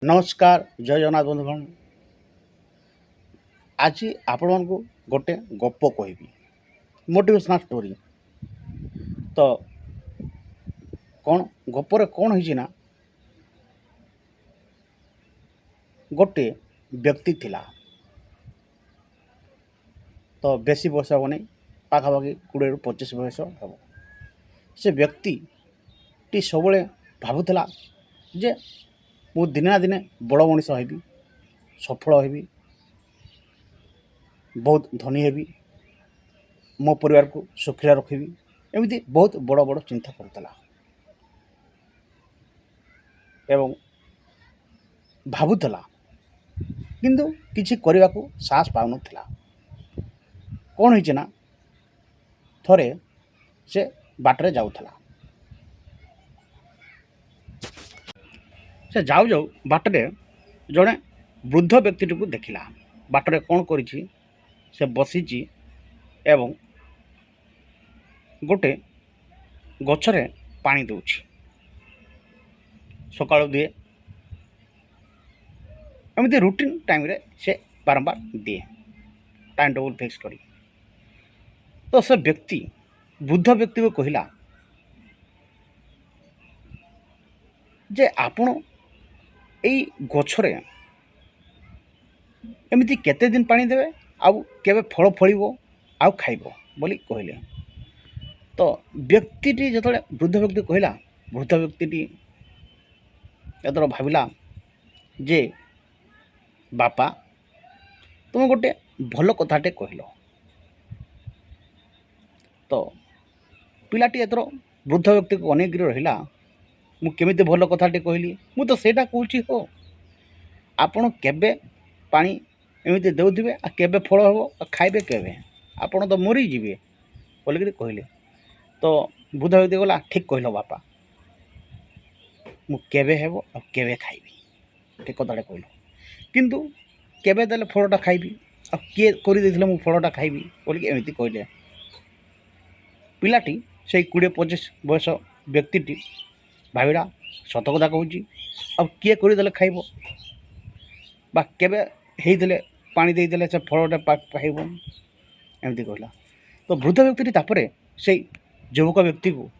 नमस्कार जय जगन्नाथ बंधुगण। आज आपण को गोटे गप कहि मोटिवेशनल स्टोरी। तो कौन गपर कौन है ना, गोटे व्यक्ति थिला। तो बेसी बयस हम नहीं, पाखापाखि 20 ରୁ 25 बयस हम। से व्यक्ति टी सब भावुला जे मु दिने ना दिने बड़ मनीष हेबी, सफल हेबी, बहुत धनी हेबी, मो परिवार को सुखी रखी, एमती बहुत बड़ बड़ चिंता करुला एवं भावुला, किंतु किसी करने को साहस पाउन। कौन है ना, थरे से बाटरे जाऊला। से जाऊ जाऊ बाटरे जड़े वृद्ध व्यक्ति को देखला। बाटरे कौन करिछि, से बसीची एवं गोटे गछरे पानी दउछि। सकाळु दिए, एमती रूटीन टाइम रे से बारंबार दिए, टाइम टेबल फिक्स करी। तो से व्यक्ति वृद्ध व्यक्ति को कहला जे आपण एई गछरे एमती केते दिन पानी देवे, आउ केबे फल फलिबो आउ खाइबो बोली कहले। तो व्यक्तिटी जतले वृद्ध व्यक्ति कहला, वृद्ध व्यक्तिटी एतर भाविला जे बापा तुम गोटे भल कथाटे कहल। तो पिलाटी एतर वृद्ध व्यक्ति को अनेक रहिला, मु केमिति भल कथाटे कहली, मु तो सेटा कहूची हो, आपण केबे पानी एमती देउथिबे आ केबे फल हेबो आ खाइबे केबे, आपण तो मरी जिवे बोलिक कहले। तो वृद्ध व्यक्ति कहला, ठीक कहल बापा, मु केबे हेबो आ केबे खाइबी, ठीक कथाटे कहल, किंतु केबे देले फलटा खाइबी आ किए करि देथिले मु फलटा खाइबी बोलिक एमती कहले। पिलाटी से 20-25 बयस व्यक्तिटी भाविला, सत कथा कहूँ, अब किए करदेले खाइब बा केबे हेइदेले पानी देदेले से फलटा पाइब एमती कहला। तो वृद्ध व्यक्ति तापरे से युवक व्यक्ति को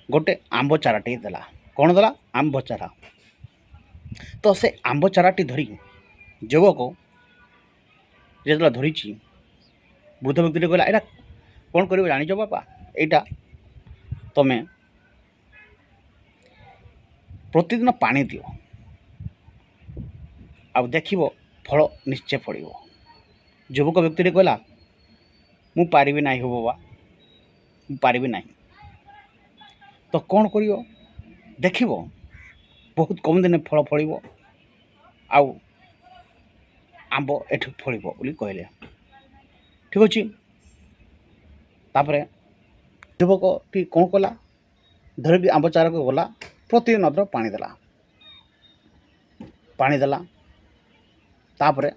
गोटे आंब चाराटे देला। कौन देला? आंब चारा। तो से आंब चाराटी धरी युवक जो धरी, वृद्ध व्यक्ति कहला, एटा कौन कर जान बापा, एटा तमें प्रतिदिन पानी दियो, आ देखिबो फल निश्चय पड़ो। युवक व्यक्ति कहला, मु पारिबी नाही हो बाबा, मु पारिबी नाही। तो कौन करियो, देखिबो बहुत कम दिन फल फलिबो, आउ आंब एठु फलिबो बोली कहले। ठीक अछि। तापरे युवक टी कौन कला, धरिक आंब चारा को गला, प्रतिदिन अदर पानी देला। तापरे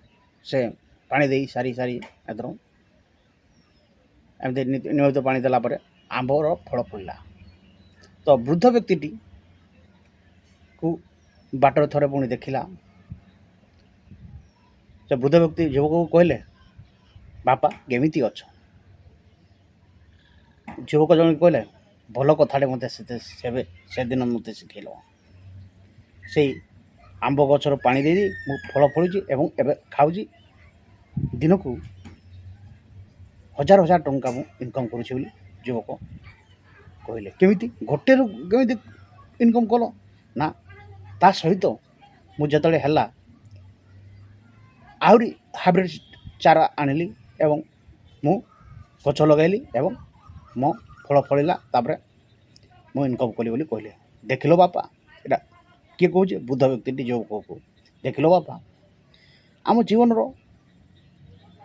से पानी दे सारी सारी एदर एमती नियमित पानी देला परे आंबर फल फलिला। तो वृद्ध व्यक्ति को बाटर थरे पुणी देखिला। से वृद्ध व्यक्ति युवक को कहले, बापा केमिति अछ? युवक जन कहले, भल कथाटे मत से दिन मत शिखेल। से आंब गछर पानी दे मु फल फलुची एवं एबे खाऊची, दिन को 1000 टंका मु इनकम करुची बोली युवक कहले। केमिति गोटे केमिति इनकम कल ना, ता सहित मु जतले हला आहरी हाइब्रिड चारा आनिली एवं मु गछ लगाइली एवं मो फल फलिला, तापरे मु इनकम कली बोली कहले। देखिलो बापा, एटा किए कहूँ? वृद्ध व्यक्ति युवक को। देखिलो बापा, आम जीवन रो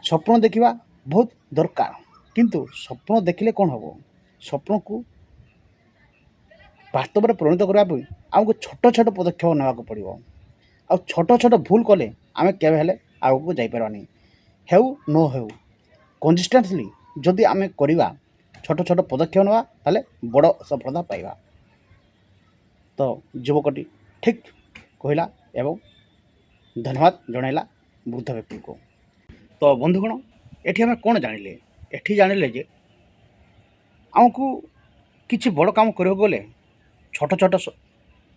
स्वप्न देखा बहुत दरकार, किंतु स्वप्न देखिले कौन हम, स्वप्न को वास्तव में परिणत करने आमको छोट छोट पदक्षेप ना पड़ो। आ छोट छोट भूल कले आम केवे आग को जापारानी। हेउ न हेउ कंसिस्टेंटली जदि आम करवा, छोट छोट पदक्षेप ना ताले बड़ सफलता पाइबा। तो युवकटी ठीक कहला, ଏବଂ ଧନ୍ୟବାଦ ଜଣାଇଲା ବୃଦ୍ଧ ବ୍ୟକ୍ତିକୁ। ତ ବନ୍ଧୁଗଣ, ଏଠି ଆମେ କ'ଣ ଜାଣିଲେ? ଏଠି ଜାଣିଲେ ଯେ ଆମକୁ କିଛି ବଡ଼ କାମ କରିବାକୁ ଗଲେ ଛୋଟ ଛୋଟ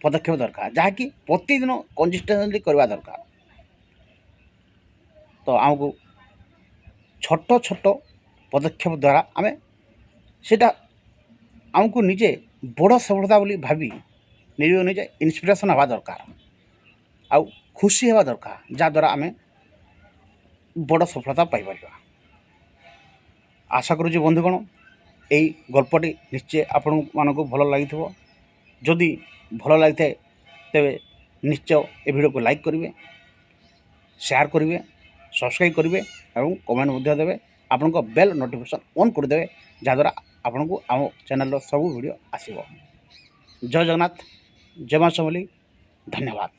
ପଦକ୍ଷେପ ଦରକାର, ଯାହାକି ପ୍ରତିଦିନ କନସିଷ୍ଟେଣ୍ଟଲି କରିବା ଦରକାର। ତ ଆମକୁ ଛୋଟ ଛୋଟ ପଦକ୍ଷେପ ଦ୍ୱାରା ଆମେ ସେଇଟା ଆମକୁ ନିଜେ ବଡ଼ ସଫଳତା ବୋଲି ଭାବି ନିଜକୁ ନିଜେ ଇନ୍ସପିରେସନ୍ ହେବା ଦରକାର, ଆଉ ଖୁସି ହେବା ଦରକାର, ଯାହାଦ୍ୱାରା ଆମେ ବଡ଼ ସଫଳତା ପାଇପାରିବା। ଆଶା କରୁଛି ବନ୍ଧୁଗଣ, ଏହି ଗଳ୍ପଟି ନିଶ୍ଚୟ ଆପଣମାନଙ୍କୁ ଭଲ ଲାଗିଥିବ। ଯଦି ଭଲ ଲାଗିଥାଏ ତେବେ ନିଶ୍ଚୟ ଏ ଭିଡ଼ିଓକୁ ଲାଇକ୍ କରିବେ, ସେୟାର କରିବେ, ସବସ୍କ୍ରାଇବ୍ କରିବେ ଏବଂ କମେଣ୍ଟ ମଧ୍ୟ ଦେବେ। ଆପଣଙ୍କ ବେଲ୍ ନୋଟିଫିକେସନ୍ ଅନ୍ କରିଦେବେ, ଯାହାଦ୍ୱାରା ଆପଣଙ୍କୁ ଆମ ଚ୍ୟାନେଲର ସବୁ ଭିଡ଼ିଓ ଆସିବ। ଜୟ ଜଗନ୍ନାଥ, ଜୟ ମା ସମଲେଇ, ଧନ୍ୟବାଦ।